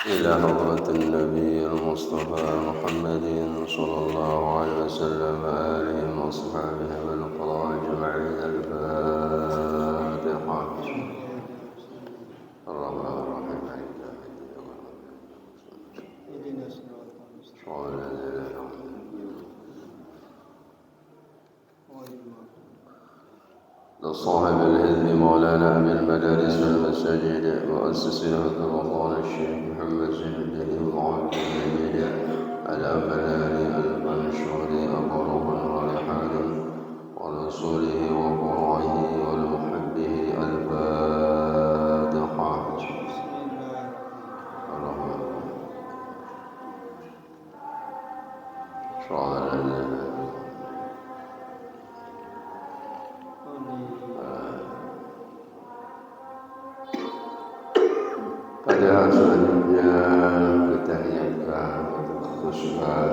إلى حضرة النبي المصطفى محمد صلى الله عليه وسلم آله وأصحابه والقرآن أجمعين. الفاتحة. الرحمن الرحيم مالك يوم الدين لصاحب العلم مولانا أبي المدارس والمساجد مؤسس رمضان الشيخ محمد زين الدين المعلم الجديد الأبناني المنشور أبوه ورحاله ورسوله وقرائه والمحبه. الفاتحة. Pada selanjutnya kita niatkan untuk khusyukan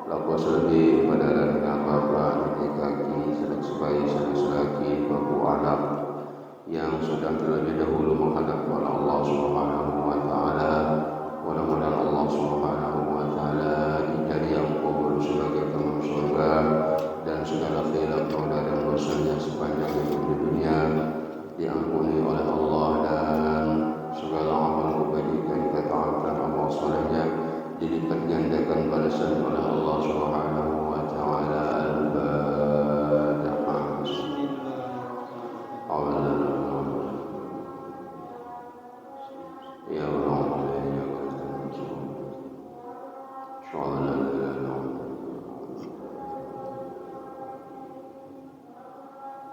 lakukan lebih pada dengan bapak, adik kaki, sanak sebayi, sanak selaki, babu anak yang sudah terlebih dahulu menghadap kepada Allah Subhanahu wa Ta'ala. Mudah-mudahan Allah Subhanahu wa Ta'ala dijadi yang kubur sebagai teman surga dan segala khilaf dan dosanya sepanjang hidup di dunia diampuni oleh Allah, dan segala amal kebajikan ketaatan amal solehnya dilipat gandakan balasan oleh Allah Subhanahu wa Ta'ala.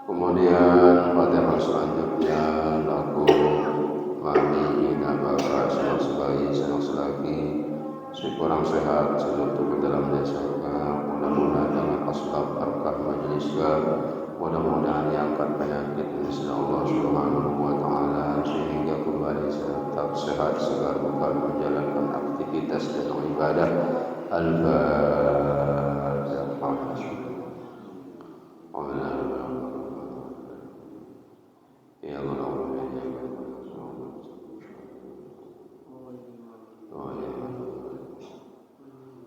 Kemudian pada selanjutnya laku mami ina bapak sanak sebayi sanak selaki si kurang sehat seluruh ke dalam desaka. Mudah-mudahan dengan asbab berkah majlisnya, mudah-mudahan diangkat penyakit insya Allah Subhanahu wa Ta'ala sehingga kembali tetap sehat segar bukan menjalankan aktivitas dan ibadah. Al-Fatihah.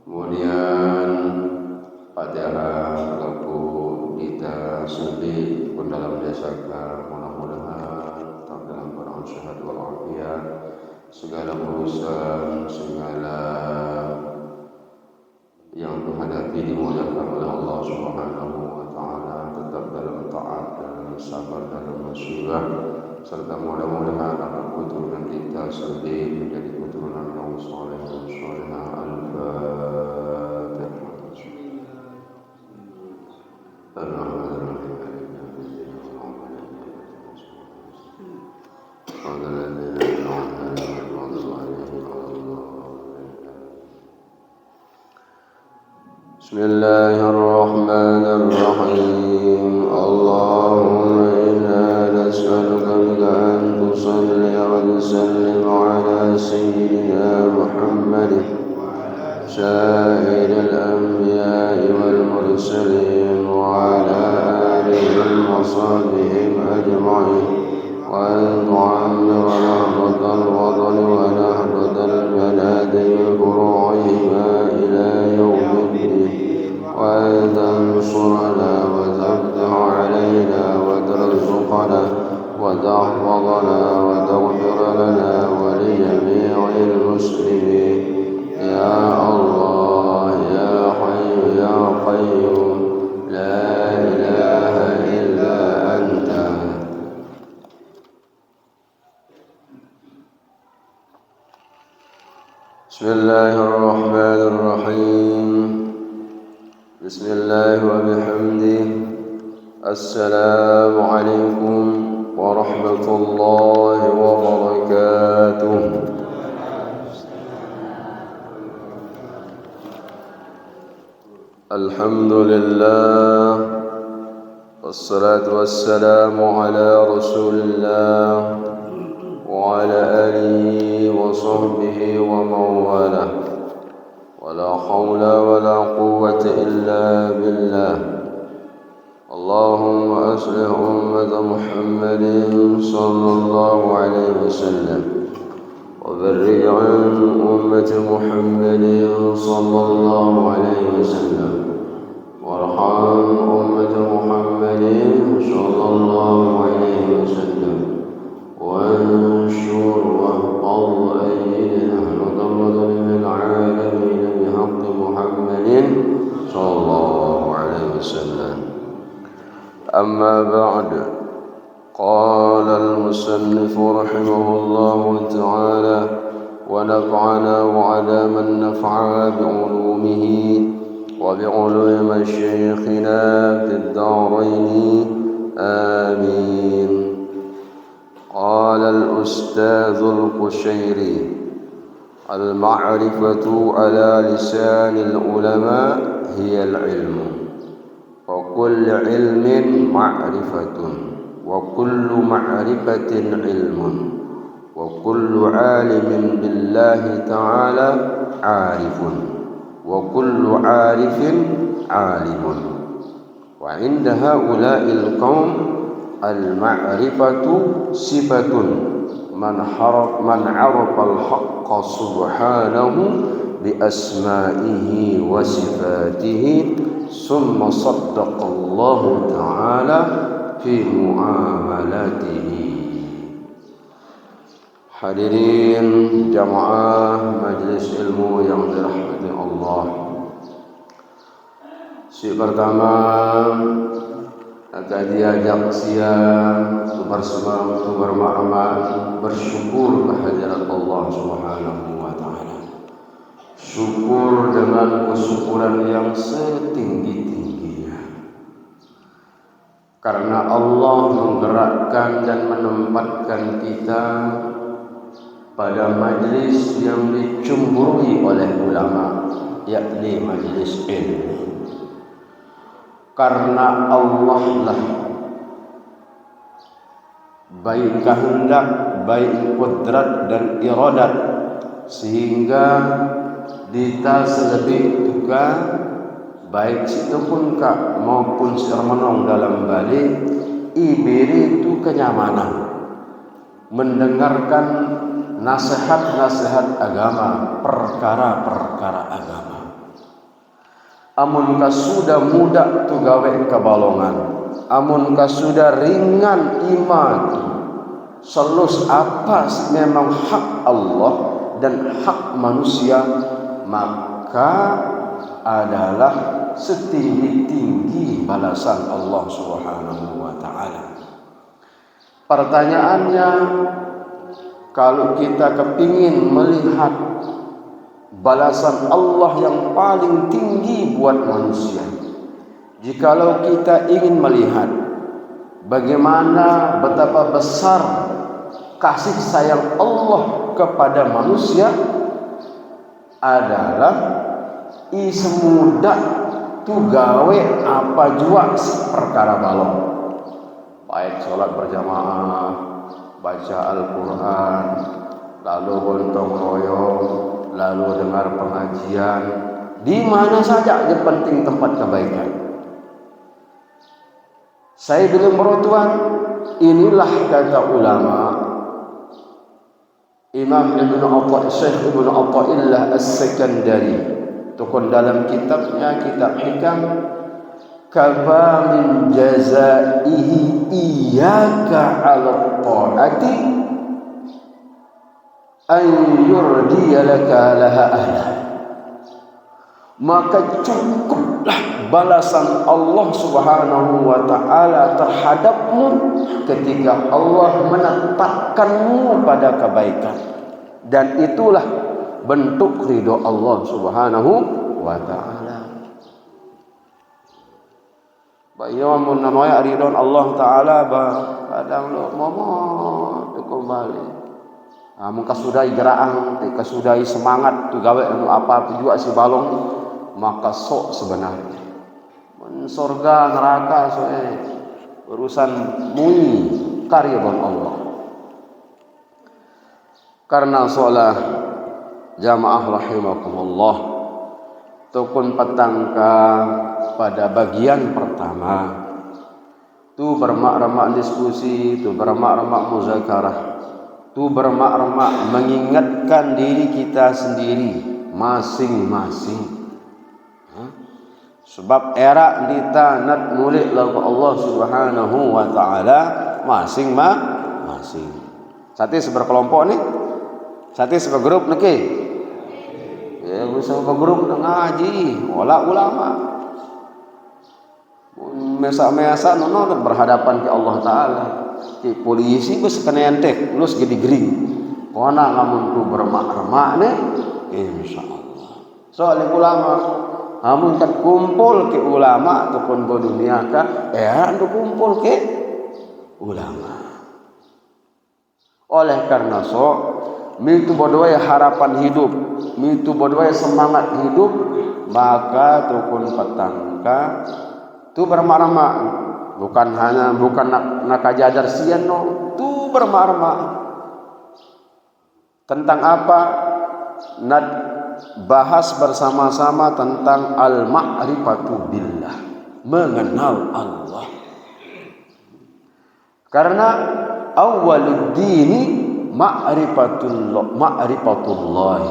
Kemudian Fatihah laku kita sendiri pun dalam jasaka, mudah-mudahan tetap dalam keadaan sehat walafiat, segala urusan segala yang menghadapi dimuliakan oleh Allah Subhanahu wa Ta'ala, tetap dalam taat dan sabar dalam musibah, serta mudah-mudahan anak keturunan kita sendiri menjadi keturunan yang soleh dan solehah. Bismillahirrahmanirrahim. Allahumma inna nas'aluka bika an tusalli wa tusallim ala sayyidina Muhammadin سائر الأنبياء والمرسلين وعلى آلهم وصحبهم أجمعين، وأن تعمر نهضة الوطن ونهضة البلاد بفروعهما إلى يوم الدين، وأن تنصرنا وتفتح علينا وترزقنا وتحفظنا وتغفر لنا ولجميع المسلمين يا الله يا حي يا قيوم لا إله إلا أنت. بسم الله الرحمن الرحيم. بسم الله وبحمده. السلام عليكم ورحمة الله وبركاته. الحمد لله والصلاة والسلام على رسول الله وعلى آله وصحبه ومن والاه، ولا حول ولا قوة إلا بالله. اللهم أصلح أمة محمد صلى الله عليه وسلم وفرج عن أمة محمد صلى الله عليه وسلم وارحم أمة محمد صلى الله عليه وسلم وانشر واحفظ أيدنا نضرة من العالمين بحق محمد صلى الله عليه وسلم. أما بعد، قال المصنف رحمه الله تعالى: ونفعنا وعلى من نفع بعلومه وبعلوم مشايخنا في الدارين آمين. قال الأستاذ القشيري: المعرفة على لسان العلماء هي العلم، وكل علم معرفة، وكل معرفة علم، وكل عالم بالله تعالى عارف، وكل عارف عالم. وعند هؤلاء القوم المعرفة صفة من عرف الحق سبحانه بأسمائه وصفاته ثم صدق الله تعالى في معاملاته. Hadirin jamaah majlis ilmu yang dirahmati Allah. Si pertama akan diajak siang bersemang bermakna bersyukur kehadirat Allah Subhanahu wa taala. Syukur dengan kesyukuran yang setinggi-tingginya. Karena Allah menggerakkan dan menempatkan kita pada majlis yang dicemburui oleh ulama, yakni majlis ilmu. Karena Allah lah baik kehendak, baik kudrat dan iradat, sehingga dita selebih juga baik situ pun kak maupun sermenong dalam balik iberi itu kenyamanan mendengarkan nasihat-nasihat agama, perkara-perkara agama. Amun kasudah mudah tu gawe kebalongan, amun kasudah ringan iman tu selus apa memang hak Allah dan hak manusia, maka adalah setinggi-tinggi balasan Allah Subhanahu wa taala. Pertanyaannya, kalau kita kepingin melihat balasan Allah yang paling tinggi buat manusia, jikalau kita ingin melihat bagaimana betapa besar kasih sayang Allah kepada manusia, adalah semudah tu gawe apa jua perkara balong, baik sholat berjamaah, baca Al-Quran, lalu gontong royong, lalu dengar pengajian, di mana saja yang penting tempat kebaikan. Saya bilang merotuan, inilah kata ulama Imam Ibn Atta, Syekh Ibn Atta'illah As-Sakandari, tukun dalam kitabnya, kitab hikam, kafa min jazaihi iyyaka 'ala ta'ati an yurdiya laka laha ahla. Maka cukuplah balasan Allah Subhanahu wa taala terhadapmu ketika Allah menetapkanmu pada kebaikan, dan itulah bentuk ridho Allah Subhanahu wa taala. Bayo mun namanya ridho Allah taala ba kadang lo momot kembali. Mun kasudai geraang, kasudai semangat tu gawe anu apa juga si balong, maka sok sebenarnya mun surga neraka urusan mui karya Allah. Karena solah jamaah rahimakumullah, tukun petangka pada bagian pertama tu bermak-remak diskusi, tu bermak-remak muzakarah, tu bermak-remak mengingatkan diri kita sendiri masing-masing. Sebab era kita nak mulik lagu Allah Subhanahu wa taala masing-masing. Satu seberkelompok ni, satu sebergrup niki. Ya, bisa bergrup nak ngaji, wala ulama. Mesa-mesa nono berhadapan ke Allah taala. Ki polisi bes kena entek, lus gede gering. Kona ngamun tu bermak-remak ni, insyaallah. Soal ulama amun kan kumpul ke ulama ataupun ke dunia ka andu kumpul ke ulama. Oleh karena mitu bodoi harapan hidup, mitu bodoi semangat hidup, maka tukun petangka tu bermak-remak bukan nak kajajar sian no, tu bermak-remak tentang apa? Nak bahas bersama-sama tentang al-ma'rifatu billah, mengenal Allah. Karena awwalud dini ma'rifatullah.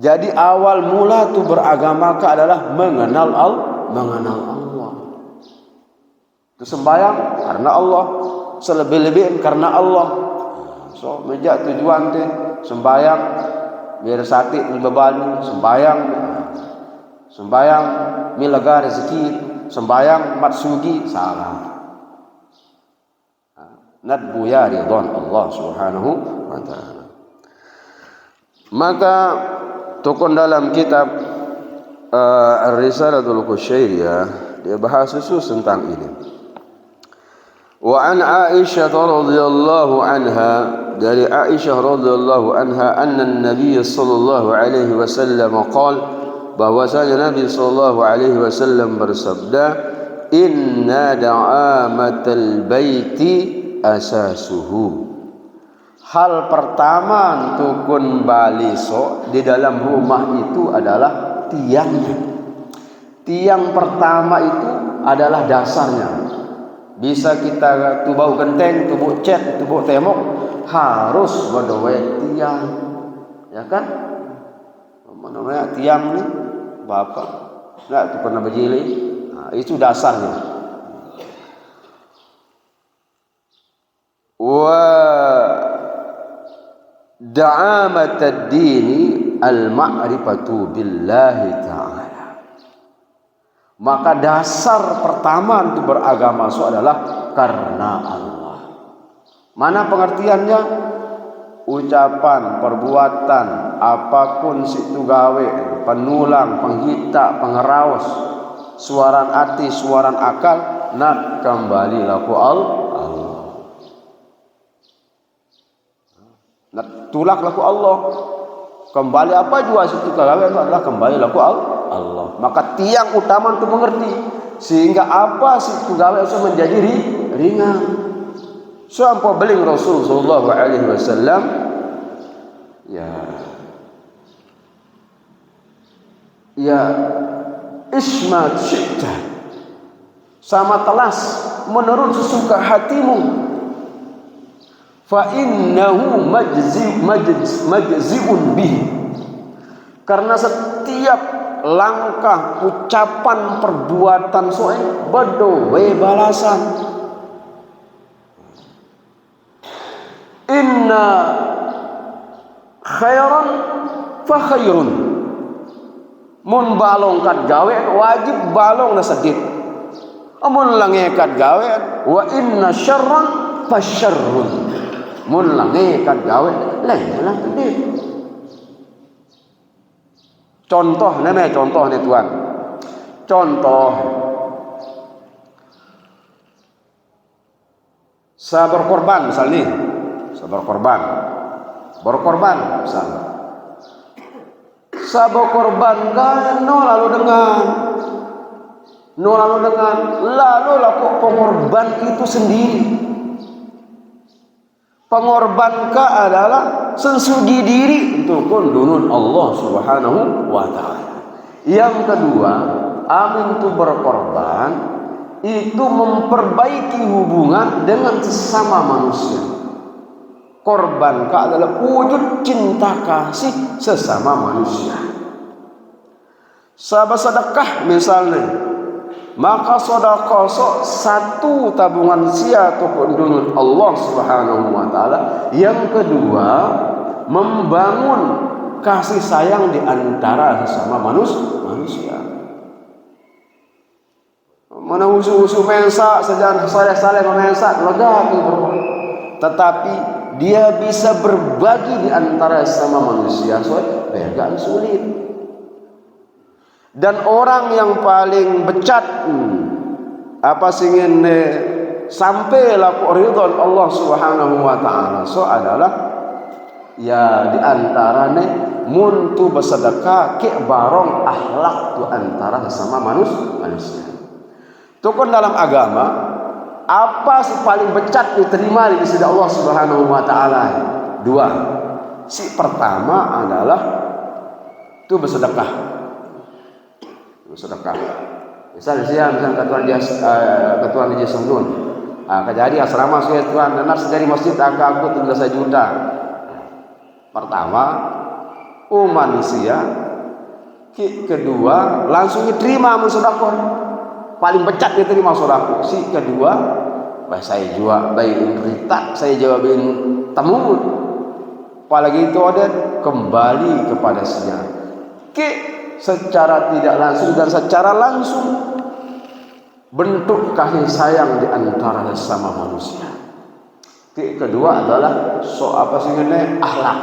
Jadi awal mula tu beragama adalah mengenal Allah. Itu sembahyang karena Allah, selebih-lebih karena Allah. So menjak tujuan teh sembahyang biar sati bebalu, sembahyang milaga rezeki, sembahyang matsugi salam. Nadbu ya ridwan Allah Subhanahu wa taala. Maka tokoh dalam kitab Ar-Risalatul Qusyairiyah dia bahas khusus tentang ini. Wa an Aisyah radhiyallahu anha, dari Aisyah radhiyallahu anha, anna an-nabiy sallallahu alaihi wasallam qala, bahwasanya Nabi sallallahu alaihi wasallam bersabda, inna da'amatal baiti asasuhu. Hal pertama tukun baliso di dalam rumah itu adalah tiangnya. Tiang pertama itu adalah dasarnya. Bisa kita tubau genteng, tubau cat, tubau temok, harus berdoa tiang, ya kan? Namanya tiang ni, bapak, nggak tu pernah berjili, nah, itu dasarnya. Wa da'amat ad-dini al-ma'rifatu billahi ta'ala. Maka dasar pertama untuk beragama itu adalah karena Allah. Mana pengertiannya? Ucapan, perbuatan, apapun situ gawe, penulang, penghita, pengeraus, suaran hati, suaran akal, nak kembali laku Allah. Nak tulak laku Allah. Kembali apa jua situ gawe adalah kembali laku Allah. Maka tiang utama untuk mengerti, sehingga apa situ gawe itu menjadi ringan. Sampai beling Rasul sallallahu alaihi wasallam ya isma syi'ta, sama telas menurut sesuka hatimu, fa innahu majzi'un bihi, karena setiap langkah, ucapan, perbuatan soal berdoa balasan. Inna khairan fa khairun. Mun balong kat gawe wajib balong na sedit. Amun lange kat gawe wa inna syarran fa syarrun. Mun lange kat gawe lain lah sedit. Contoh nih tuan. Contoh sabar korban misalnya. Berkorban misalnya. Sabar korban kan lalu laku pengorban itu sendiri. Pengorbankah adalah sensugi diri untuk kundunun Allah Subhanahu wa ta'ala. Yang kedua, amin itu berkorban itu memperbaiki hubungan dengan sesama manusia. korban adalah wujud cinta kasih sesama manusia. Sahabat sedekah misalnya, maka sedekah satu tabungan sia ataupun dunun Allah Subhanahu wa taala. Yang kedua, membangun kasih sayang di antara sesama manusia. Mana usu-usu mensa sejalan saleh-saleh memensa lega tu, tetapi dia bisa berbagi di antara sesama manusia agak sulit. Dan orang yang paling becat apa singin sampailah ridwan Allah Subhanahu wa taala adalah ya di antarane mun tu bersedekah ke barong akhlak tu antara sesama manusia. Tu kan dalam agama apa sih paling becat diterima di sisi Allah Subhanahu wa taala? Dua. Si pertama adalah tu bersedekah. Misal ketuan dia sembun. Kejadi asrama saya tuan dan dari masjid aku 13 juta. Pertama, manusia. Kedua, langsung diterima sedekah. Paling becat diterima sedekah. Si kedua, saya jual baik berita, saya jawabin tamu. Apalagi itu ada kembali kepada sia. Secara tidak langsung dan secara langsung bentuk kasih sayang di antara sesama manusia. Kedua adalah apa sih ini akhlak.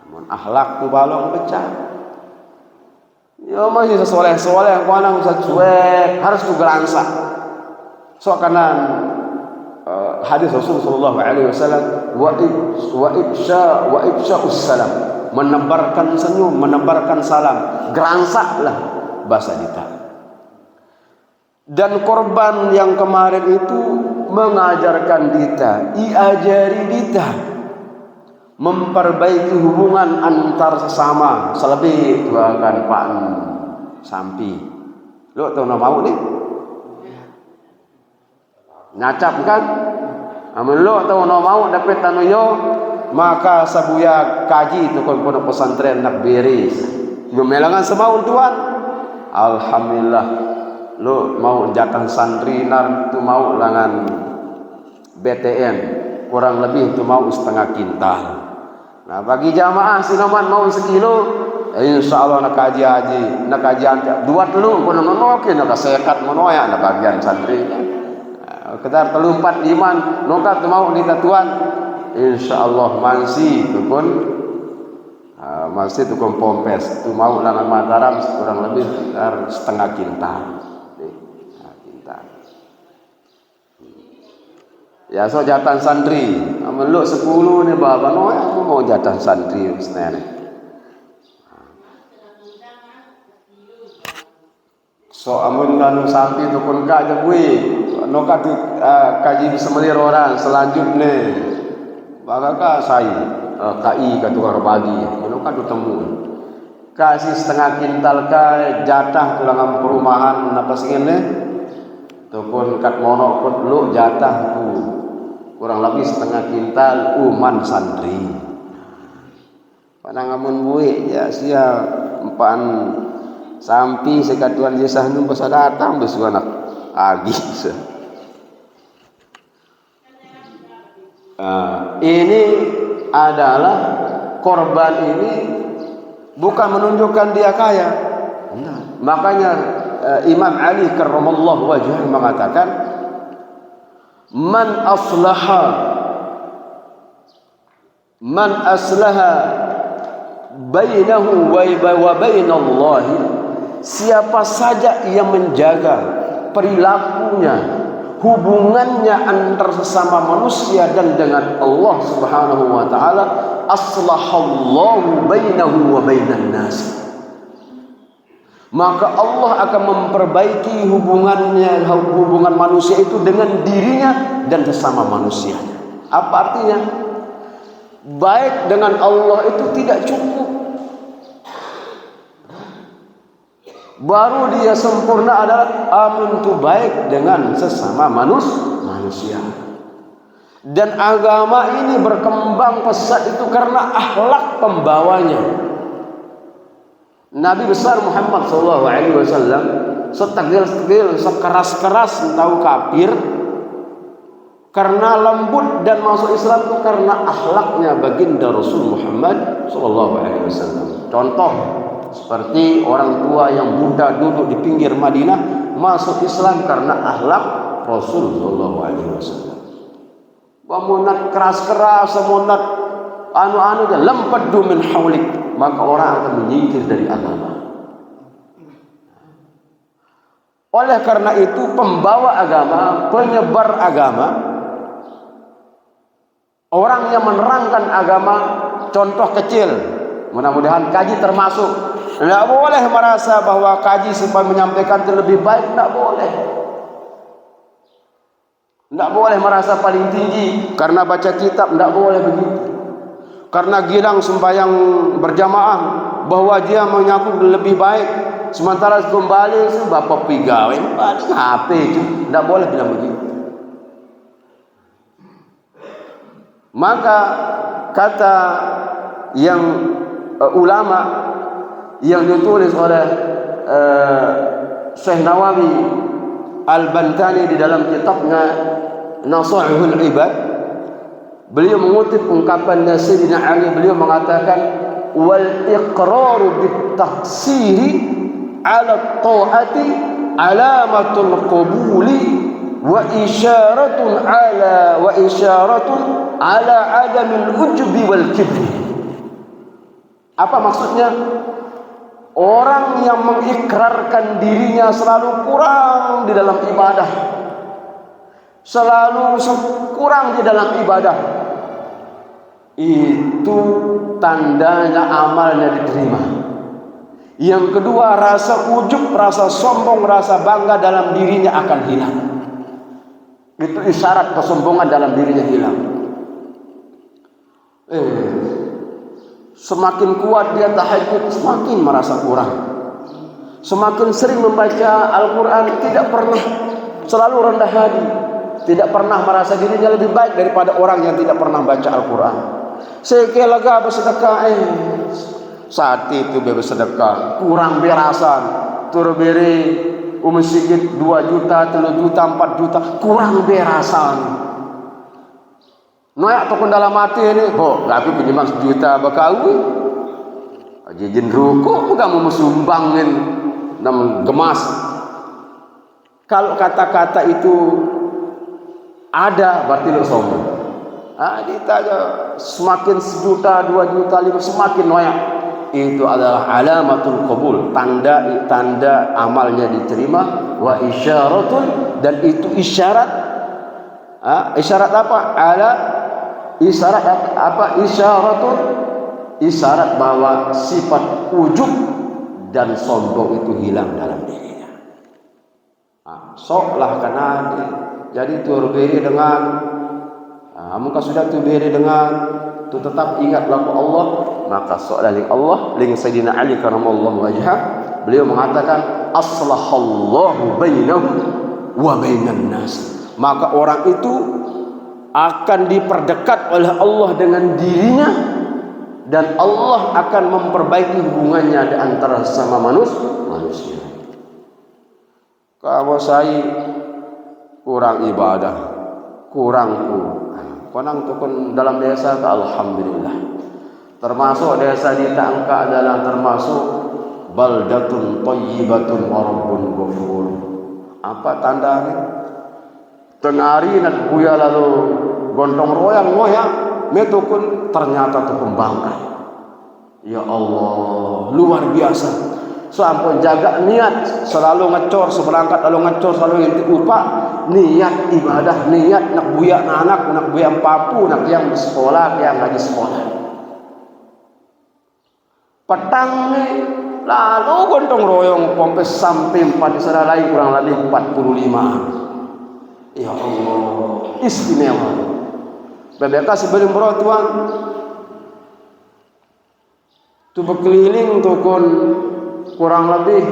Namun akhlak tu balong pecah. Ya masih sesoleh-soleh kuanang cuek harus tu geransak. Kanan hadis Rasulullah sallallahu alaihi wasallam wa ifsha salam, menebarkan senyum, menebarkan salam, gerangsaklah bahasa kita. Dan korban yang kemarin itu mengajarkan kita, iajari kita memperbaiki hubungan antar sesama. Selebih itu akan Pak Sampi. Lo tahu nama mau nih? Ngacap kan? Amun lo tahu nama mau dapat tanuyo, maka sabuya kaji itu pondok pesantren nak beres. Gemelangan semaun tuan. Alhamdulillah. Lo mau jatah santri nar tu mau langan BTN kurang lebih tu mau setengah kintal. Nah bagi jamaah sinaman mau sekilo, insyaallah nak kaji haji, nak kajian dua telu kono ngonoke nak sekat monoya nak bagian santri. Kedar telu 4 iman nokat mau di tuan. Insyaallah mansi tu pun masih tu pompes tu mau langan Mataram kurang lebih sekitar setengah kintal. Ya so jatah santri, amun 10 ni baba no aku mau jatah santri senene. So amun kanu sampai tu pun ka jebui, no ka tu kaji semelir orang selanjutnya. Baga ka sai KI ka tukar bagi, no ka tu temu. Kasih setengah kintal ka jatah tulangan perumahan napa singene. Tu pun kat mono pun lu jatah tu kurang lebih setengah kintal uman santri. Panangamun buik ya sia empan sampi sekatuan jesah nu basa datang besu anak agi. Ini adalah korban ini bukan menunjukkan dia kaya. Makanya Imam Ali karramallahu wajhahu mengatakan man aslaha bainahu wa bainallahi, siapa saja yang menjaga perilakunya, hubungannya antar sesama manusia dan dengan Allah Subhanahu wa taala, aslahallahu bainahu wa bainan nas, maka Allah akan memperbaiki hubungan manusia itu dengan dirinya dan sesama manusia. Apa artinya? Baik dengan Allah itu tidak cukup. Baru dia sempurna adalah amun tu baik dengan sesama manusia. Dan agama ini berkembang pesat itu karena akhlak pembawanya. Nabi besar Muhammad SAW setegil-tegil, sekeras-keras tahu kafir, karena lembut dan masuk Islam itu karena akhlaknya baginda Rasul Muhammad SAW. Contoh seperti orang tua yang buta duduk di pinggir Madinah masuk Islam karena akhlak Rasul SAW. Pemunat keras-keras, pemunat anu-anu dan lempadu min haulik, maka orang akan menyingkir dari agama. Oleh karena itu pembawa agama, penyebar agama, orang yang menerangkan agama, contoh kecil, mudah-mudahan kaji termasuk. Tidak boleh merasa bahwa kaji supaya menyampaikan itu lebih baik, tidak boleh. Tidak boleh merasa paling tinggi karena baca kitab, tidak boleh begitu. Karena gilang sembahyang berjamaah bahwa dia mengaku lebih baik, sementara kembali bapak pegawai paling HP itu, tidak boleh bilang begitu. Maka kata yang ulama yang ditulis oleh Syekh Nawawi Al-Bantani di dalam kitabnya Nasihatul Ibad, beliau mengutip ungkapan Sayyidina Ali, beliau mengatakan wal iqraru bit taqsiri ala ta'ati alamatul qabuli wa isyaratun ala adamil ujbi wal kibri. Apa maksudnya? Orang yang mengikrarkan dirinya selalu kurang di dalam ibadah, selalu kurang di dalam ibadah, itu tandanya amalnya diterima. Yang kedua, rasa ujub, rasa sombong, rasa bangga dalam dirinya akan hilang. Itu isyarat kesombongan dalam dirinya hilang. Semakin kuat dia tahajud, semakin merasa kurang. Semakin sering membaca Al-Quran, tidak pernah, selalu rendah hati, tidak pernah merasa dirinya lebih baik daripada orang yang tidak pernah baca Al-Quran. Sekelaga bersedekah, saat itu bersedekah kurang berasan, turberi masjid 2 juta, 3 juta, 4 juta, kurang berasan. Noyak tukun dalam hati ini, tapi pinjaman 1 juta bakawi, jijin rukuk, kamu mesumbangin, nam gemas. Kalau kata-kata itu ada, berarti lo sombong. Kita semakin 1 juta, 2 juta, 5, semakin noyak. Itu adalah alamatul qabul, tanda amalnya diterima, wa isyaratun, dan itu isyarat. Isyarat apa? Isyarat apa? Isyarat bahwa sifat ujub dan sombong itu hilang dalam dirinya. Soklah karena jadi turberi dengan muka sudah turberi dengan tu tetap ingatlah Allah, maka soklah ling Allah, ling Sayyidina Ali karamallahu wajhah, beliau mengatakan aslahallahu bainahu wa bainan nas, maka orang itu akan diperdekat oleh Allah dengan dirinya, dan Allah akan memperbaiki hubungannya di antara sama manusia. Kalau saya kurang ibadah, kurang konang tukun dalam desa, alhamdulillah. Termasuk desa di Tangka adalah termasuk baldatun thayyibatun wa rabbun ghafur. Apa tandanya? Tengari nak buya lalu gontong royang metukun, ternyata tukun bangkai. Ya Allah, luar biasa. Sampai jaga niat, selalu ngecor, seberangkat lalu ngecor, selalu inti upah, niat ibadah, niat nak buya anak, nak buya papu, nak yang sekolah, yang ngaji sekolah. Petang ni lalu gontong royong pompe sampai 4 serai kurang lebih 45. Ya Allah, istimewa. Bebeka sebelum berotuan tu berkeliling tukun kurang lebih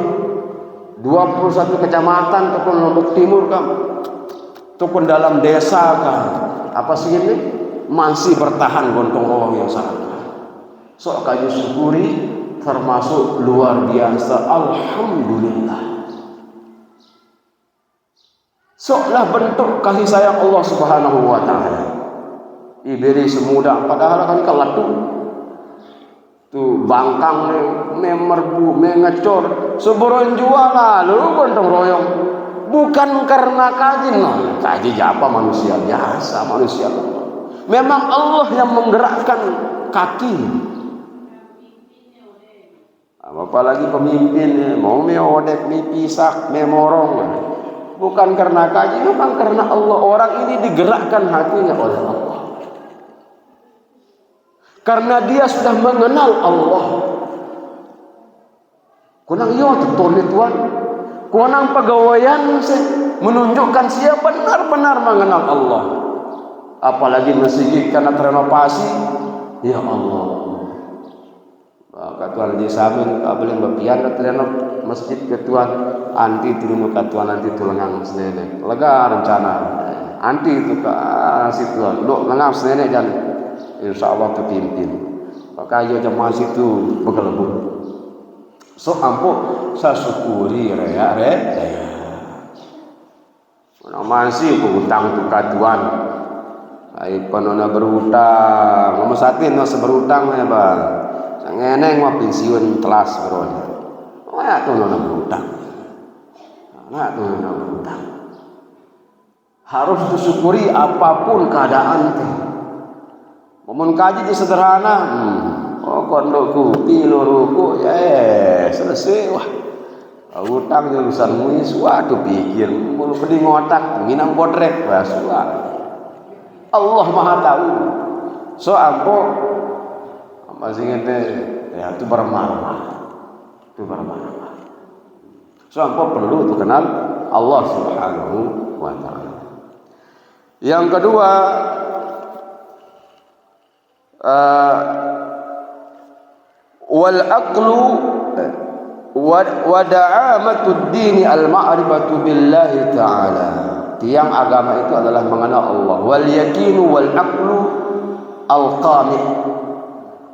21 kecamatan, tukun Lombok Timur kan, tukun dalam desa kan, apa sih ini masih bertahan gontong royong yang sangat kuat. So kayu syukuri termasuk luar biasa, alhamdulillah. Soklah bentuk kasih sayang Allah Subhanahu wa taala. Iberi semudah padahal kan kelatu. Tu bangkang memerbu mengecor seberon jual lalu gontong royong. Bukan karena kaji, no. Kaji apa manusia biasa, manusia Allah. Memang Allah yang menggerakkan kaki. Apalagi pemimpin mau meodek, mipisak, memorong. Bukan karena kaji, memang karena Allah. Orang ini digerakkan hatinya oleh Allah. Karena dia sudah mengenal Allah. Kunang yo tutur Tuhan. Kunang pegawaian menunjukkan siapa benar-benar mengenal Allah. Apalagi masjid karena renovasi, ya Allah. Katuan di samin kabelin bapian renov masjid ketuan anti turun katuan nanti tulengang senene. Lega rencana. Anti itu ke situ. Lo lengang senene dan insyaallah terpimpin. Maka yo jemaah situ begelebur. So ampuh saya syukuri rea. Masih berhutang tu katuan. Ai panona berhutang, nomor satin no berhutang ya bang. Sangeneng mah pensiun telas bro. Wah tu nona berhutang. Nah tu nona berhutang. Harus disyukuri apapun keadaan teh. Momen kaji di sederhana. Oh kondoku, piluruku, selesai wah. Hutang jurusan muis, waduh pikir, mulu peding otak, nginang bodrek, wah Allah Maha Tahu. So ampo, masih ngete, ya itu bermarah, So ampo perlu tuh kenal Allah Subhanahu wa Ta'ala. Yang kedua, wal aqlu wa da'amatud dini al ma'rifatu billahi ta'ala. Tiang agama itu adalah mengenal Allah. Wal yakinu wal aqlu al qami'.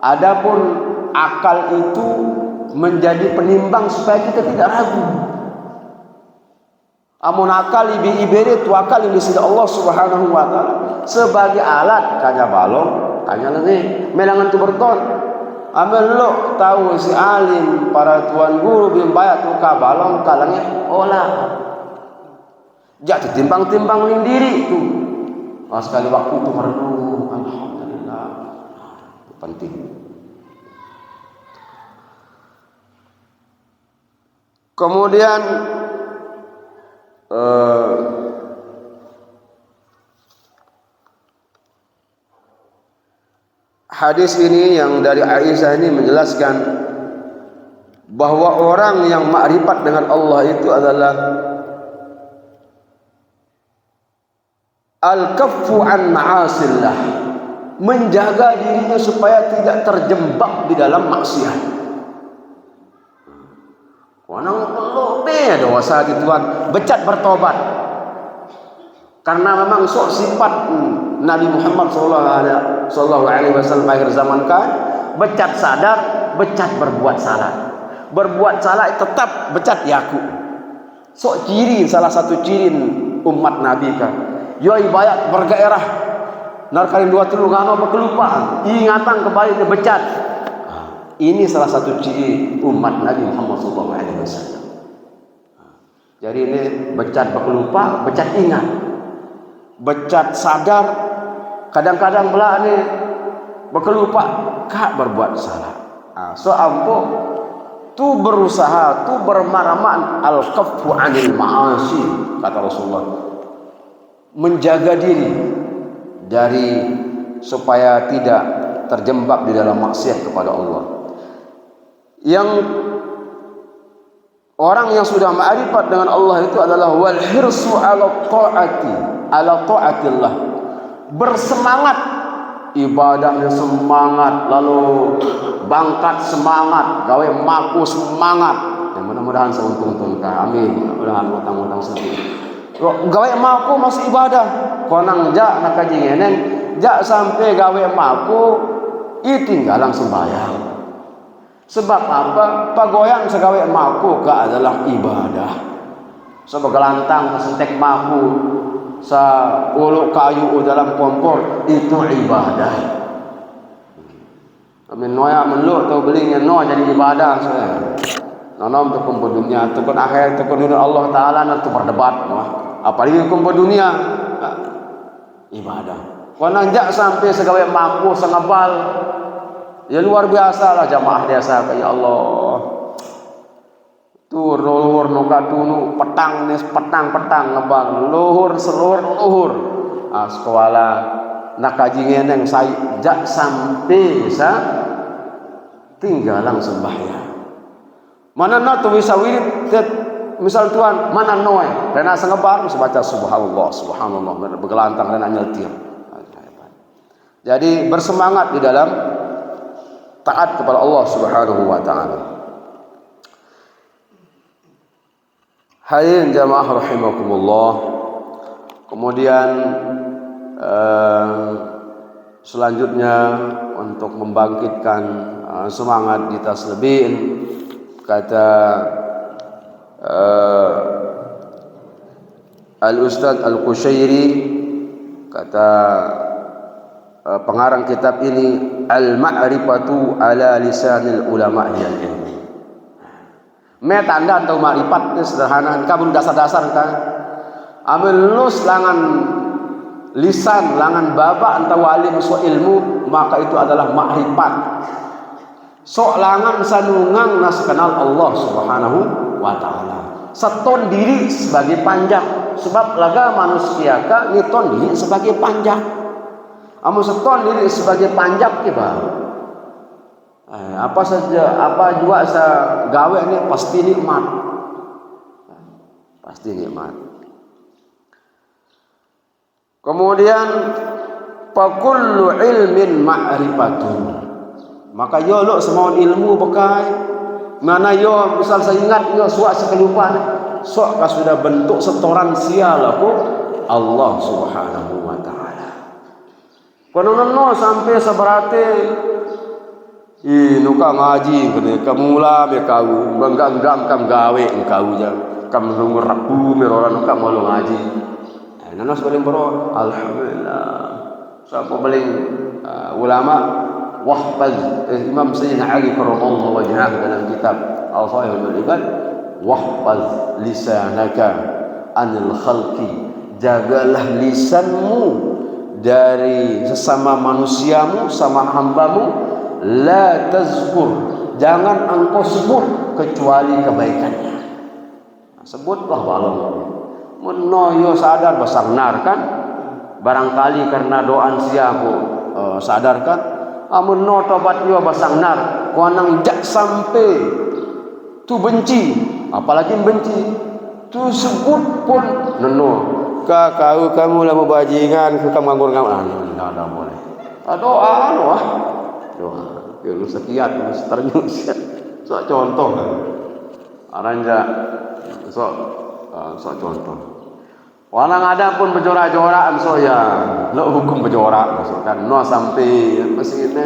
Adapun akal itu menjadi penimbang supaya kita tidak ragu. Amun akal ibere tu akal ini sida Allah Subhanahu wa taala sebagai alat kanya balong, kanya lene melangan tu berton. Amel lo tahu si alim para tuan guru belum bayar tu kabalong kalangnya olah. Jatuh timbang-timbang ning diri tu. Sekali waktu tu merenung, alhamdulillah. Penting. Kemudian hadis ini yang dari Aisyah ini menjelaskan bahwa orang yang makrifat dengan Allah itu adalah al-kaffu an ma'asillah, menjaga dirinya supaya tidak terjebak di dalam maksiat. Wanang lebih dosa di Tuhan, becat bertobat. Karena memang sok sifat Nabi Muhammad sallallahu alaihi wasallam akhir zaman kan, becat sadar, becat berbuat salah. Berbuat salah tetap becat yaku. Sok ciri salah satu ciri umat Nabi kan. Yo ibadat bergairah. Narkalin dua tulungano berkelupaan, ingatan kembali ke becat. Ini salah satu ciri umat Nabi Muhammad sallallahu alaihi wasallam. Jadi ini becat berkelupa, becat ingat. Becat sadar, kadang-kadang belah ni berkelupa kak berbuat salah. So ampuh tu berusaha, tu bermaraman al-kaffu anil ma'asi, kata Rasulullah, menjaga diri dari supaya tidak terjebak di dalam maksiat kepada Allah. Yang orang yang sudah ma'rifat dengan Allah itu adalah wal hirsu ala ta'atillah, bersemangat ibadahnya, semangat, lalu bangkat semangat, gawe maku semangat. Yang mudah-mudahan seuntung-untung, amin. Mudah-mudahan utang-utang sedih. gawe maku masih ibadah. Konang jak nak kaji ngeneng, jak sampai gawe maku tinggalang sembahyang. Sebab apa? Pagoyang segawe maku ka adalah ibadah. Sebab gelantang kesentek maku sa ulu kayu dalam kompor itu ibadah. Amin noya menlu atau belinya no jadi ibadah saya. Nonom tu kumpul dunia, tu kun akhir, tu kun Allah Taala nanti berdebat. Apalagi kumpul dunia ibadah. Kau nanjak sampai segawe maku sengabal, ya luar biasa lah jamaah biasa ya Allah. Tur luhur nuka tunu petang nih petang ngebang luhur seluhur luhur. Sekolah nak kaji ngeneng saya jak sampai sa tinggalang sembahyang. Mana na tu bisa wirid misal Tuhan mana noy rena sengebar bisa baca subhanallah bergelantang rena nyetir. Jadi bersemangat di dalam taat kepada Allah Subhanahu wa taala. Hadirin jamaah rahimakumullah. Kemudian selanjutnya untuk membangkitkan semangat di taslebiin, kata Al-Ustadz Al-Qushairi, kata pengarang kitab ini, al-ma'rifatu ala lisanil ulama hiyal ilmi. Me tanda atau ma'rifat sederhana kabun dasar-dasar kan. Ambil lus langan lisan langan baba antau alim so ilmu, maka itu adalah ma'rifat. So langan sanungang nas kenal Allah Subhanahu wa taala. Seton diri sebagai panjang, sebab laga manusia ka niton diri sebagai panjang. Amun seton diri sebagai panjang kiba. Apa saja apa juga sa gawe ini pasti nikmat. Pasti nikmat. Kemudian fakullu ilmin ma'rifatun. Maka yo lo semua ilmu bekai. Mana yo misal saya ingat yo suak sekelupaan. Sok ka sudah bentuk setoran sial aku Allah Subhanahu wa taala. Kono sampai seberate nuka ngaji kene kamula me kau banggang kam gawe engkau ja kam lungur rabu merora nuka malu ngaji. Nanas paling bro alhamdulillah. Siapa paling ulama wahfaz Imam Sayyidina Ali karramallahu wajhah dalam kitab Al-Faihul Ibad, wahfaz lisanaka anil khalqi, jagalah lisanmu dari sesama manusiamu, sama hambamu, la tazkur, jangan engkau sebut kecuali kebaikannya. Sebutlah walau menoyo sadar basangnar kan, barangkali karena doan siaku sadarkan amun no tobat yo basangnar kuanang jak sampai tu benci, apalagi benci tu sebut pun neno ka kau kamu lah bajingan ke kamu nganggur ada boleh doa doa yo sekian ternyus so contoh aranja so contoh. Walang ada pun berjorak-jorak so ya lo hukum berjorak kan no sampai masih ini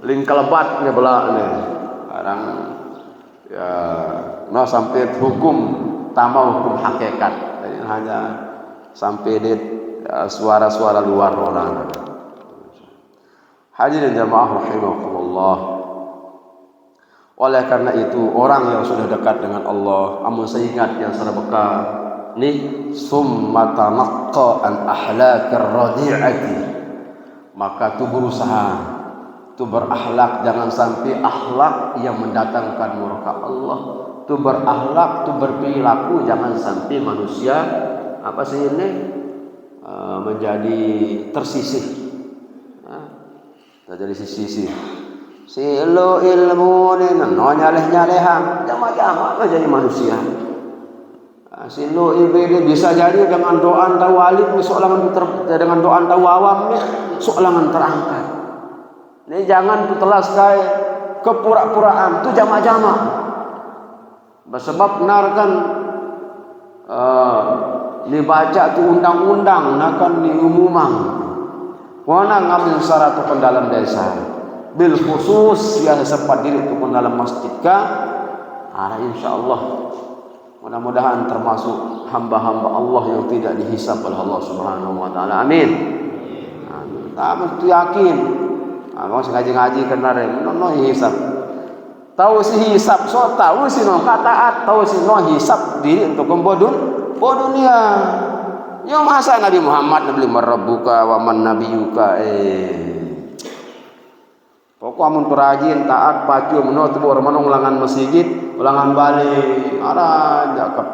ling kelebat ni belak ni kadang ya no sampai hukum tambah hukum hakikat. Jadi hanya sampai di suara-suara luar orang. Hadirin jamaah rahimakumullah. Oleh karena itu orang yang sudah dekat dengan Allah, amun seingat yang serbeka ni summa tanaqqa an ahlakir radi'ati, maka tu berusaha tu berakhlak jangan sampai akhlak yang mendatangkan murka Allah, tu berakhlak tu berperilaku jangan sampai manusia apa sih ini menjadi tersisih, terjadi sisih. Si lo ilmu ni no nyaleh-nyalehan jama-jama jadi manusia. Si lo ibadah bisa jadi dengan doa tawalim soalan dengan doa tawawam soalan terangkat. Ini jangan tutelas kai kepura-puraan tu jama-jama. Sebab narkan dibaca tu undang-undang nakan ni umumang wana ngambil syarat tu dalam desa bil khusus yang sempat diri tu dalam masjid ka insyaallah mudah-mudahan termasuk hamba-hamba Allah yang tidak dihisab oleh Allah Subhanahu wa taala. Amin. Amin. Tak mesti yakin. Mau ngaji-ngaji kenare no hisab. Tahu si hisab so tahu si no taat, tahu si no hisab diri untuk dunia. Yang masa Nabi Muhammad nabi marabbuka wa man nabiyuka pokok amun perajin taat pacu menurut bor manong ulangan masjid ulangan balik ada jakap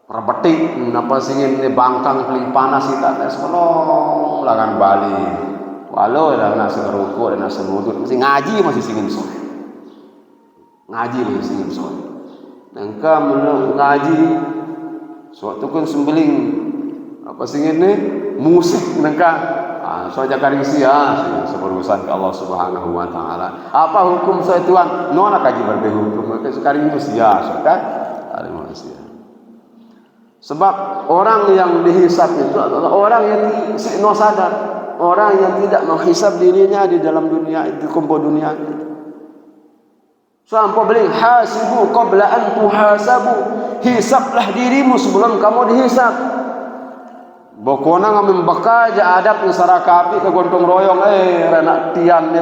rebetik napa singin bangkang paling panas kita tes menong ulangan balik walau dah nak seruku dan nak semudut masih ngaji masih singin sore ngaji masih singin sore nangka ngaji suatu kan sembeling apa singin ni musik nangka so jaga sia seberurusan ke Allah Subhanahu wa taala. Apa hukum saya tuan? No nak kaji berhukum. Sekarang itu sia kan? Ada manusia. Sebab orang yang dihisab itu adalah orang yang no sadar, orang yang tidak menghisab dirinya di dalam dunia itu kumpul dunia. Sampai beli hasibu qabla an tuhasabu. Hisablah dirimu sebelum kamu dihisab. Bokona ngamen bakaja adab ni sarakapi ke gontong royong renak tian ni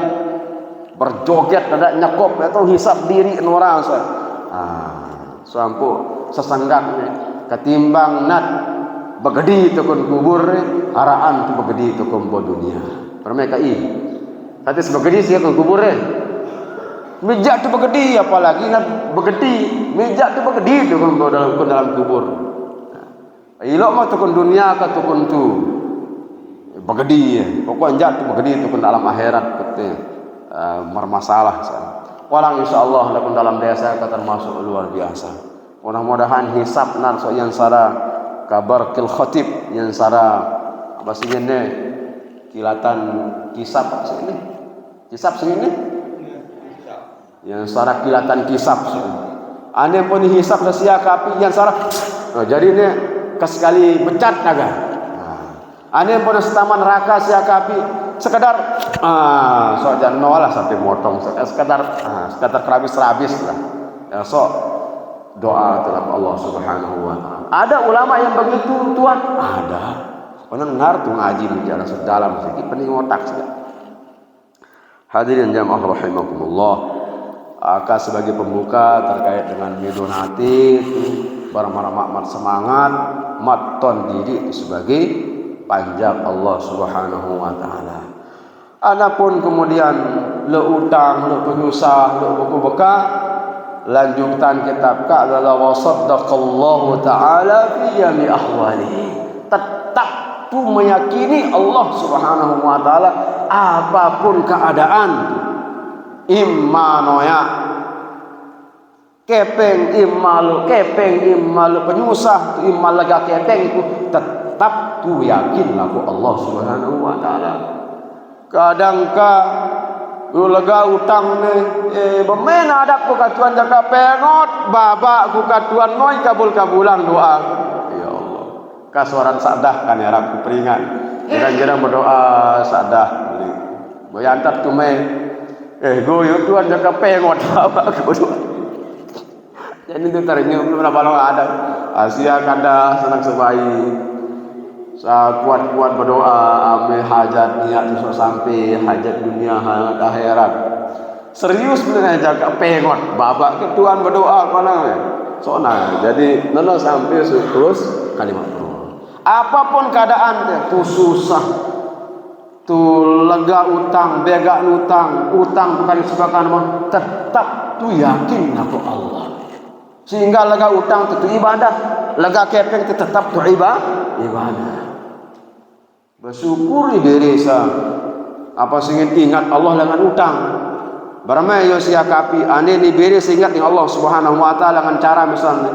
berjoget ada nyakop atau hisap diri orang sampo sesanggat ni ketimbang nat begedi tu kon kubur araan tu begedi tu kon dunia permeka tadi sebegedi sia kon kubur mijak tu begedi apalagi nat begedi mijak tu begedi tu kon dalam kubur. Ilok mah tukun dunia ka tukun tu bagedi pokok anjat tu bagedi tukun dalam akhirat kete bermasalah walang insyaallah lakun dalam desa ka termasuk luar biasa mudah-mudahan hisab nan so yang sara kabar kil khatib yang sara apa sini kilatan kisap sini kisap sini yang sara kilatan kisap ane pun hisab sia kapi yang sara jadi ni kesekali becat naga. Ane pun setaman neraka siakapi sekedar soalnya nolah sampai motong sekedar kerabis lah. Ya so doa dalam Allah Subhanahu wa taala. Ada ulama yang begitu tuan? Ada. Pendengar tu ngaji menjara sedalam sedikit pening otak saja. Hadirin jamaah rahimakumullah. Sebagai pembuka terkait dengan midun hati para semangat maton diri itu sebagai panjang Allah Subhanahu wa taala. Adapun kemudian le utang, le penyusah, le buku beka lanjutan kitab ka adalah wasaddaqallahu taala fi jami ahwalihi. Tetap tu meyakini Allah Subhanahu wa taala apapun keadaan imanoya kepeng imal penyusah imal lega kepeng itu tetap tu yakinlah ku Allah Subhanahu wa taala. Kadang ka lega utang ni bemen ada ku katuan jaga pengot babak ku katuan noi kabul-kabulan doa. Ya Allah. Kasuaran sadah kan ya Rabb peringat. Jarang-jarang berdoa sadah. Boyantat tu me goyo tuan jaga pengot babak ku doa. Jadi itu ternyata belum ada Asia kada senang sebaik kuat-kuat berdoa ame hajat niat susah sampai hajat dunia hajat akhirat serius benar jaga pengot babak ke Tuhan berdoa mana soalnya jadi nono sampai terus kalimat apapun keadaan tu susah tu lega utang bega utang bukan sebakan tetap tu yakin aku Allah sehingga lega utang itu ibadah, lega kepeng itu tetap tu ibadah. Bersyukuri diri apa singin ingat Allah dengan utang. Baramai yo sia kapi ane ni beri ingat dengan Allah Subhanahu wa taala dengan cara misalnya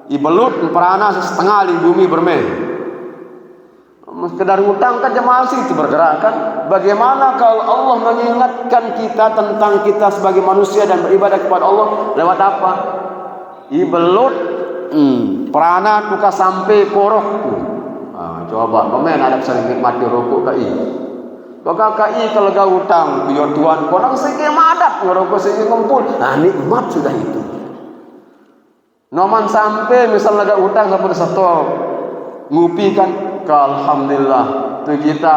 ibelut perana setengah di bumi bermain. Sekedar utang kan jemaah itu bergerak kan. Bagaimana kalau Allah mengingatkan kita tentang kita sebagai manusia dan beribadah kepada Allah lewat apa? Ibelut Perana tuka sampai korokku. Coba komen ada sering nikmati rokok kai. Baka kai kalau gak utang biar tuan korang segi madat ngerokok segi ngumpul. Nikmat sudah itu. Noman sampai misalnya gak utang sampai satu ngupi kan, alhamdulillah tu kita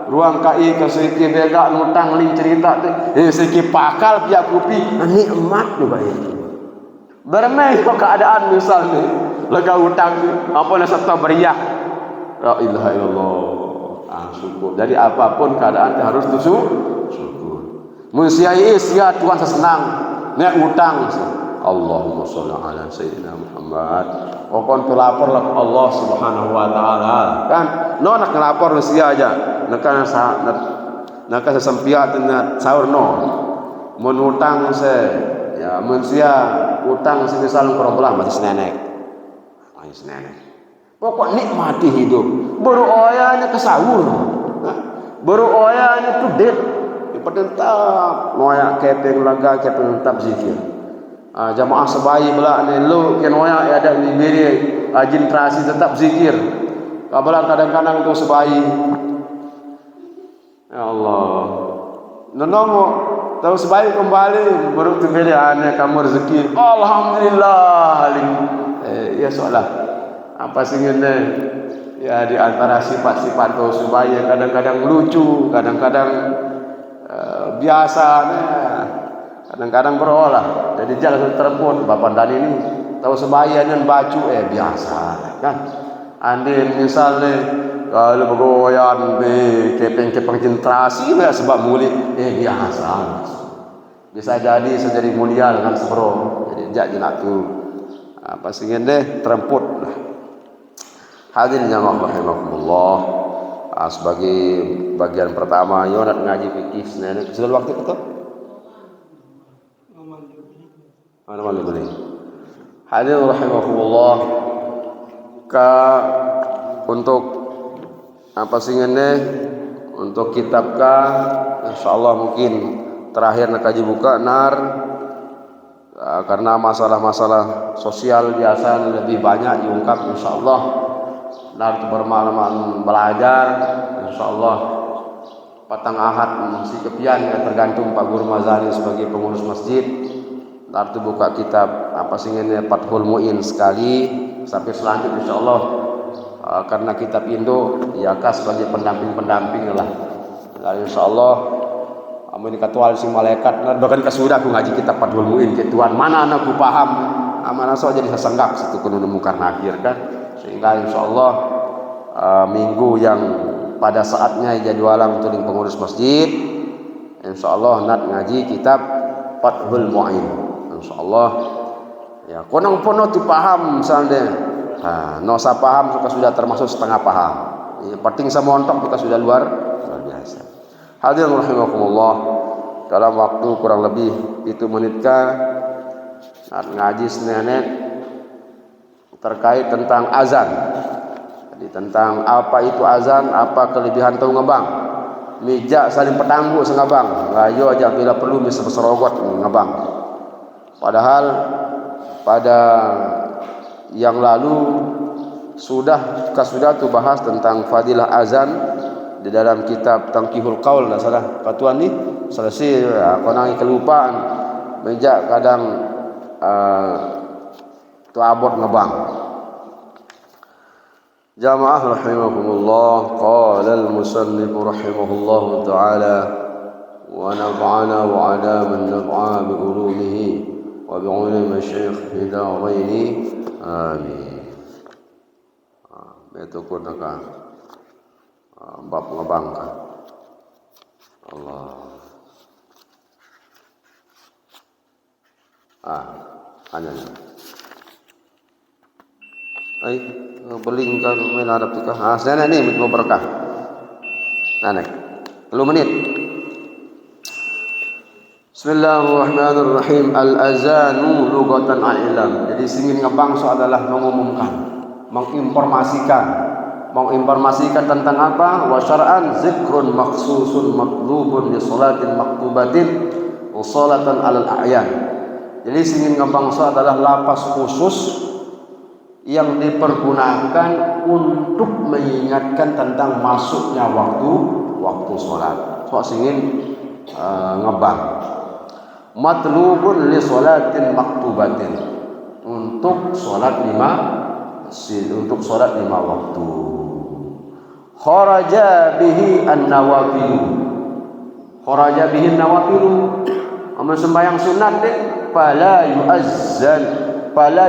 ruang kai ke segi bega ngutang lin cerita tu segi pakal pihak kopi nikmat juga itu. Bermain keadaan misalnya lega utang apa nak satu beriak la ilaha illallah syukur. Jadi apapun keadaan harus syukur. Mun sia Tuhan sesenang nek utang Allahumma sholli ala sayyidina Muhammad. Pokon pelapor lah Allah Subhanahu wa taala. Kan no nak ngelapor sia aja. Nak sesempiat dengan sahur no. Mun utang ya mun sia utang semisal problem masih nenek. Pokok nikmati hidup. Baru oyanya ke sahur. Baru oyanya tu det. Dipedentap moya kepeng laga kepeng tetap zikir. Jamaah sebayi belak ni lu ken oya ada ni beri ajin terasi tetap zikir. Kabala kadang-kadang tu sebayi. Ya Allah. Nonomo tahu sebayi kembali baru tu beri ane kamu rezeki. Alhamdulillah. Ya soalah. Apa singene ya di antara sifat-sifat tu sebayi kadang-kadang lucu, kadang-kadang biasa kadang-kadang berolah. Jadi jangan terpon bapak dan ini tahu sebayanan baju biasa kan. Andin misalnya kalau begoyan kepeng-kepeng centrasi sebab muli biasa. Bisa jadi sendiri mulia dengan sebro. Jadi jak jenak tu apa singen deh teremput lah. Hadirin jamaah rahimakumullah. Sebagai bagian pertama yo nak ngaji fikih nenek sudah waktu itu. Mana boleh. Hadirin rahimakumullah. Untuk apa singene untuk kitab insyaallah mungkin terakhir nak kaji buka karena masalah-masalah sosial biasa lebih banyak diungkap insyaallah itu bermakna belajar insyaallah patang ahad masih kepian tergantung Pak Guru Mazali sebagai pengurus masjid. Itu buka kitab apa singene Fathul Muin sekali sampai selanjutnya insyaallah karena kitab Indo ya sebagai pendamping lah. Dan insyaallah amun katual sing malaikat bahkan kasudah aku ngaji kitab Fathul Muin ke Tuhan mana anakku paham amanah so jadi sesenggak situ kudu nemu karena akhir kan. Sehingga insyaallah minggu yang pada saatnya jadwalan untuk pengurus masjid insyaallah nak ngaji kitab Fathul Muin insyaallah ya konang pono tu paham misalnya nosa paham sudah termasuk setengah paham ya, penting sama ontok kita sudah luar biasa. Hadirin rahimakumullah, dalam waktu kurang lebih 7 menit ngaji nenek terkait tentang azan. Jadi tentang apa itu azan, apa kelebihan tahu ngebang. Mijak saling petanggu sengabang. Ayo aja bila perlu bisa berserogot ngebang. Padahal pada yang lalu sudah tu bahas tentang fadilah azan di dalam kitab Tangkihul Qaul dah salah patuan ni selesai konangi kelupaan mijak kadang tu abot ngebang. Jamaah rahimakumullah, qala al-musannif rahimahullah ta'ala wa nafa'ana wa 'ala man nafa'a bi ulumihi wa bi 'ulumi masyayikh fi daraini amin. Itu pun nak bab ngebang kan. Allah. Hanya. Ai beling kan main Arab tu kah? Sana ni mau berkah. Nanek. 10 menit. Bismillahirrahmanirrahim. Al-azanu lughatan al-ilam. Jadi singin ngebang adalah mengumumkan, menginformasikan tentang apa? Wa syar'an zikrun makhsusun matlubun li salatin maktubatin wa salatan 'alal a'yan. Jadi singin ngebang adalah lapas khusus yang dipergunakan untuk mengingatkan tentang masuknya waktu salat. So singin ngebang. Matlubun li salatin maktubatin, untuk salat lima waktu. Kharaja bihi an-nawafil. Kharaja bihi an-nawafil. Amal sembahyang sunat deh, fala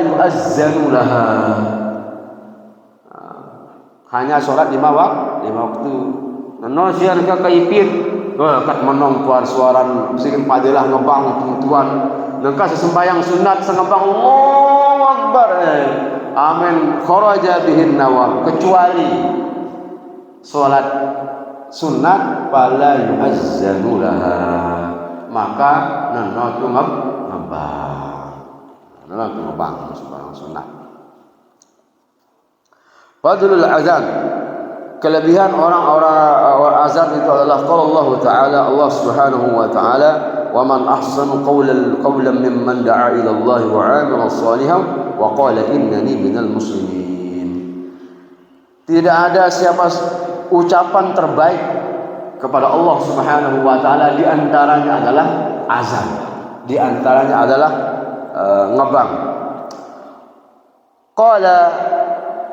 yu'azzanu laha. Hanya salat lima waktu. No siar ka kaipit, kat menong tuan suaran sing padilah ngebang tuan. Nengka sembahyang sunat sengebang Allahu Akbar. Amin. Kharaja bihin nawab, kecuali salat sunat fala yu'azzanu laha, maka nana tu ngebang. Nana tu ngebang sembahyang sunat. Fadlul azan, kelebihan orang-orang azan itu adalah qala Allah Ta'ala, Allah Subhanahu wa Ta'ala, wa man ahsanu qawlan mimman da'a ila Allah wa 'amila shalihan wa qala innani minal muslimin. Tidak ada siapa ucapan terbaik kepada Allah Subhanahu wa Ta'ala, di antaranya adalah azan, di antaranya adalah ngebang. Qala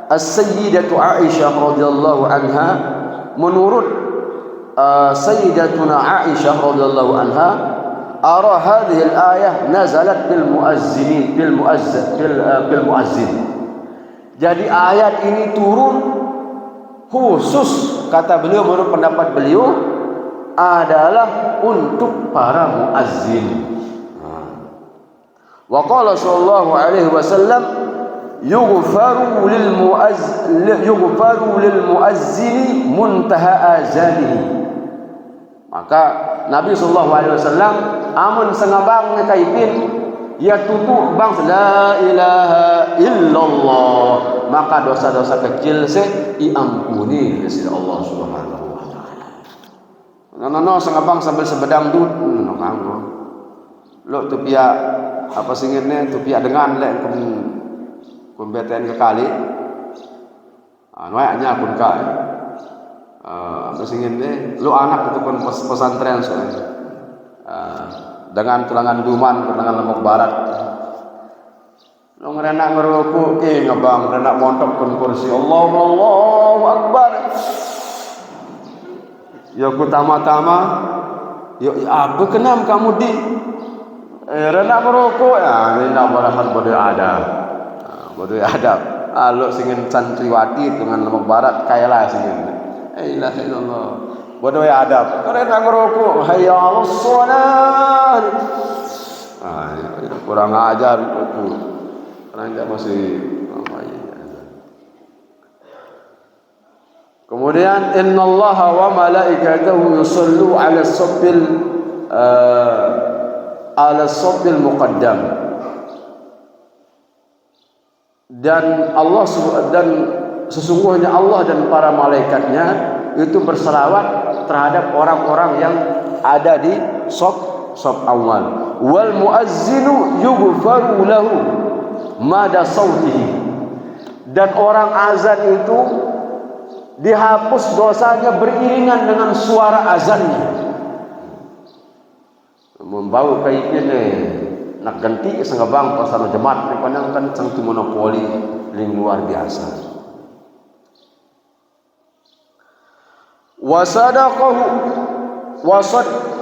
As-Sayyidatu Aisyah radhiyallahu anha, menurut Sayyidatuna Aisyah radhiyallahu anha, ara hadhihi al-ayah nazalat bil muazzin. Jadi ayat ini turun khusus, kata beliau, menurut pendapat beliau, adalah untuk para muazzin. Wa qala sallallahu alaihi wasallam, yughfaru lil muazzini muntaha azanihi. Maka Nabi sallallahu alaihi wasallam amun sengabang kaipin ya tutu bang la ilaha illallah, maka dosa-dosa kecil diampuni oleh Allah Subhanahu wa taala. Nono sengabang sambil sebedang dud nono kanggo. Lo tu pia apa singirnya tu pia dengan lek kun beten ke kali. Noyaknya kun ka. Apa singirnya lo anak itu kun pesantren soalnya. Dengan tulangan duman, tulangan lemuk barat. Lo ngerenak ngerokok ke ngebang, ngerenak montok kun kursi. Allahu Akbar. Ya ku tama-tama. Ya apa kenam kamu di renak merokok? Ya ini nak barahan bodoh adab. Bodoh adab. Lo singin santriwati dengan lemuk barat kayalah singin. Ilaha illallah. Bodoh ya adab. Karena ngerokok, hayya 'alas shalah. Kurang ajar itu. Karena masih kemudian innallaha wa malaikatahu yusallu 'ala as-sabbil muqaddam. Dan sesungguhnya Allah dan para malaikatnya itu berselawat terhadap orang-orang yang ada di saf awal. Wal muazzinu yughfaru lahu mada sautihi. Dan orang azan itu dihapus dosanya beriringan dengan suara azannya. Membau kayak ini nak ganti sengebang pasal jemaat ni pandang kan sangtu monopoli ling luar biasa.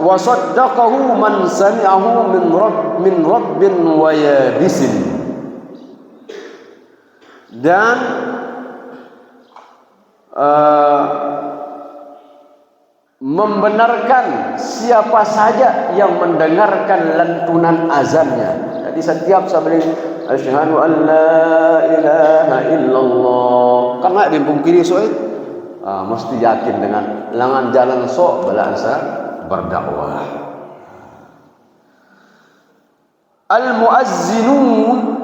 Wasaddaqahu man sami'ahu min rabbin wa yabisin. Dan membenarkan siapa saja yang mendengarkan lantunan azannya. Jadi setiap sabri asyhadu an la ilaha illallah, kan nak dipungkiri soal mesti yakin dengan langan jalan sok balansa berdakwah. Al-muazzinun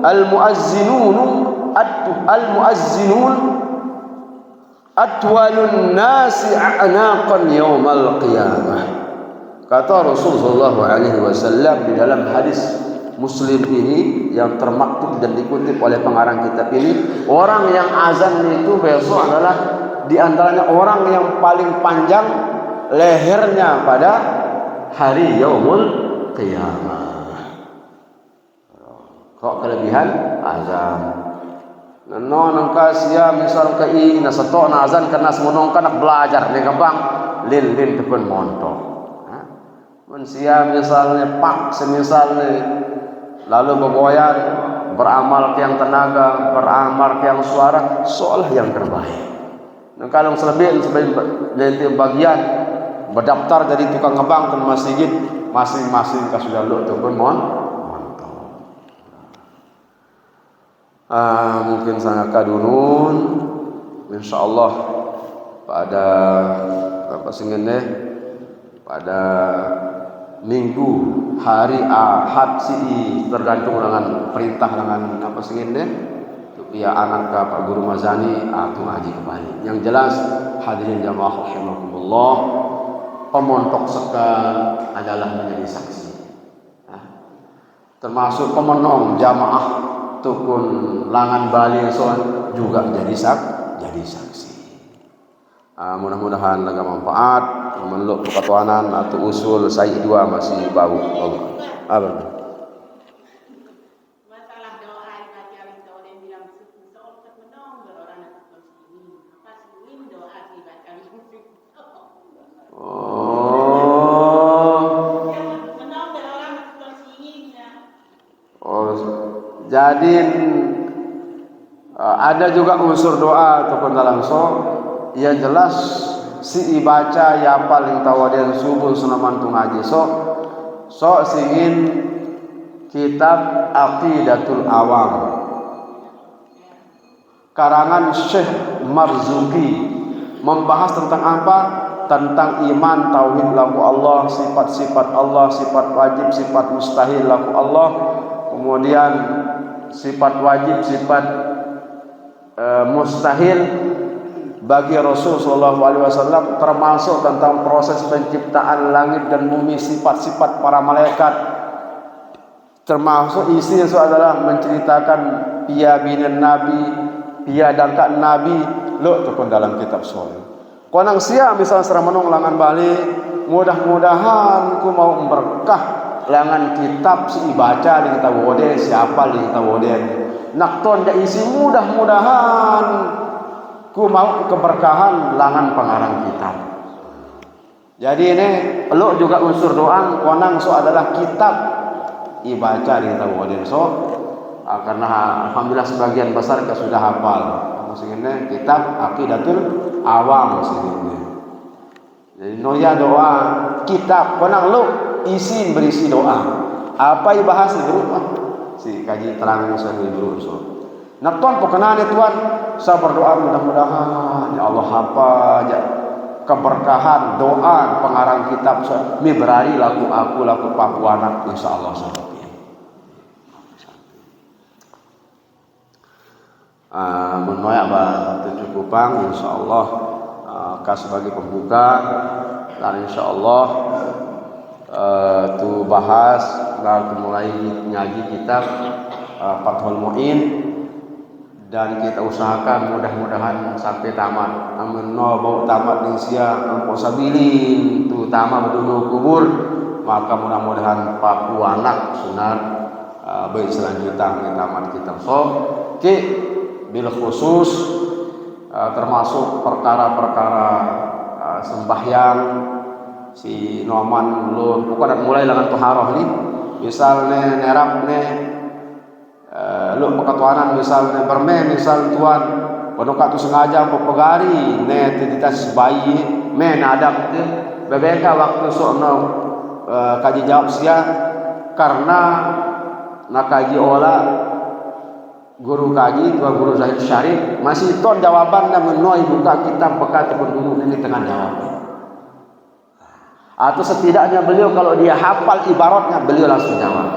atwalun nasi a'naqan yaumal qiyamah. Kata Rasulullah sallallahu alaihi wasallam di dalam hadis Muslim ini yang termaktub dan dikutip oleh pengarang kitab ini, orang yang azan itu besok adalah di antaranya orang yang paling panjang lehernya pada hari yaumul qiyamah. Kok kelebihan azan. Nano nangka sia misal kai na sato na azan karena semonong nak belajar ni gampang lin tekun montok. Men sia misalnya pak semisalnya lalu begoyan beramal ke yang tenaga, beramal ke yang suara, seolah yang terbaik. Nah, kalau selebih sebagai bagian berdaftar jadi tukang ngebang ke masjid masing-masing kasudah lu tukun montok. Mungkin sangat kadunun insyaallah pada apa singene pada minggu hari Ahad si tergantung dengan perintah dengan apa singene ya anak ke Pak Guru Mazani atau ngaji kembali. Yang jelas hadirin jamaah rahimakumullah, pemontok sekal adalah menjadi saksi. Termasuk pemenong jamaah tukun langan bali son juga jadi saksi. Mudah-mudahan laga manfaat meluk kepatuanan atau usul saya dua masih bau. Masalah doa baca itu yang bilang seorang menong orang nak muslimin apa sih doa dibaca menong orang muslimin jadi ada juga unsur doa ataupun dalam yang jelas si ibaca ya paling tawadian subuh senamantung ngaji so singin kitab Aqidatul Awam karangan Syekh Marzuki membahas tentang apa? Tentang iman, tauhid laku Allah, sifat-sifat Allah, sifat wajib, sifat mustahil laku Allah, kemudian sifat wajib, sifat mustahil bagi Rasul sallallahu alaihi wasallam, termasuk tentang proses penciptaan langit dan bumi, sifat-sifat para malaikat, termasuk isinya adalah menceritakan pia binin Nabi, pia dangkaan Nabi, lo tukun dalam kitab soleh. Konang sia misal serang menung langan balik, mudah-mudahan ku mau berkah langan kitab si baca di kita wode siapa di kita wode nakton da isi mudah-mudahan ku mau keberkahan langan pengarang kitab. Jadi ini lo juga unsur doang konang so adalah kitab ibaca di kita wode karena alhamdulillah sebagian besar sudah hafal maksudnya kitab Aqidatul Awam maksudnya. Jadi noya doa kitab konang lo isi berisi doa. Apa yang bahas itu? Si kaji terang sendiri dulu so. Nakton perkenalan Tuhan, saya berdoa mudah-mudahan ya Allah apa aja keberkahan doa pengarang kitab mi berari laku aku laku papuanak insyaallah seperti ini. Menoyak bah tucukupang insyaallah sebagai pembuka dan insyaallah tu bahas lalu mulai ngaji kitab Fathul Mu'in dan kita usahakan mudah-mudahan sampai tamat. Amin no bau tamat di sia angko sabilin tu tamat dulu kubur maka mudah-mudahan papu anak sunat baik selanjutnya tamat kitab ke bil khusus termasuk perkara-perkara sembahyang si Noman lu bukan mulai dengan toharoh nih misalnya nerap nih lu pekatuanan misalnya berme misal tuan penukat tu sengaja pegari nih identitas bayi men ada tu bebeka waktu sono kaji jawab sia karena nak kaji olah guru kaji dua guru Zahid Syarif masih ton jawaban dan menoi buka kitab bekat berdulu ini tengah jawab. Atau setidaknya beliau kalau dia hafal ibaratnya beliau langsung jawab.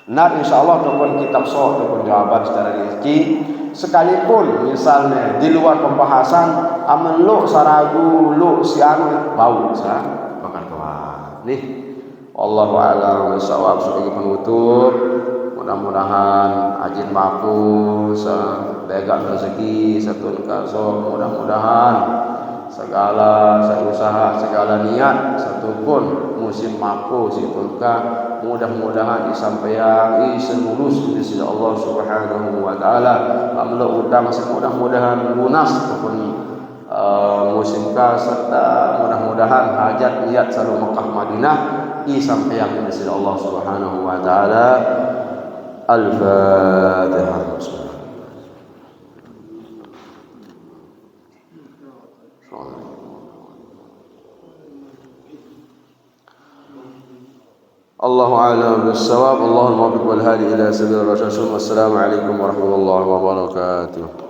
Nah insyaallah tukun kitab tukun jawaban secara rinci sekalipun misalnya di luar pembahasan amen lu saragu lu sianu bau sa bakal tua nih Wallahu a'lam bishawab. Sebagai penutup, mudah-mudahan ajin mampu sebegak rezeki satun kasok, mudah-mudahan segala usaha, segala niat satupun musim mampu situn ka mudah-mudahan disampaikan lulus di sisi Allah Subhanahu wa taala. Alhamdulillah utang mudah-mudahan lunas ataupun musim ka serta mudah-mudahan hajat niat selalu Mekah Madinah disampaikan di sisi Allah Subhanahu wa taala. Al-Fatihah. Allahu a'lam bis-shawab. Allahul muwaffiq wal hadi ila sabil rasyad. Wassalamu alaikum warahmatullahi wabarakatuh.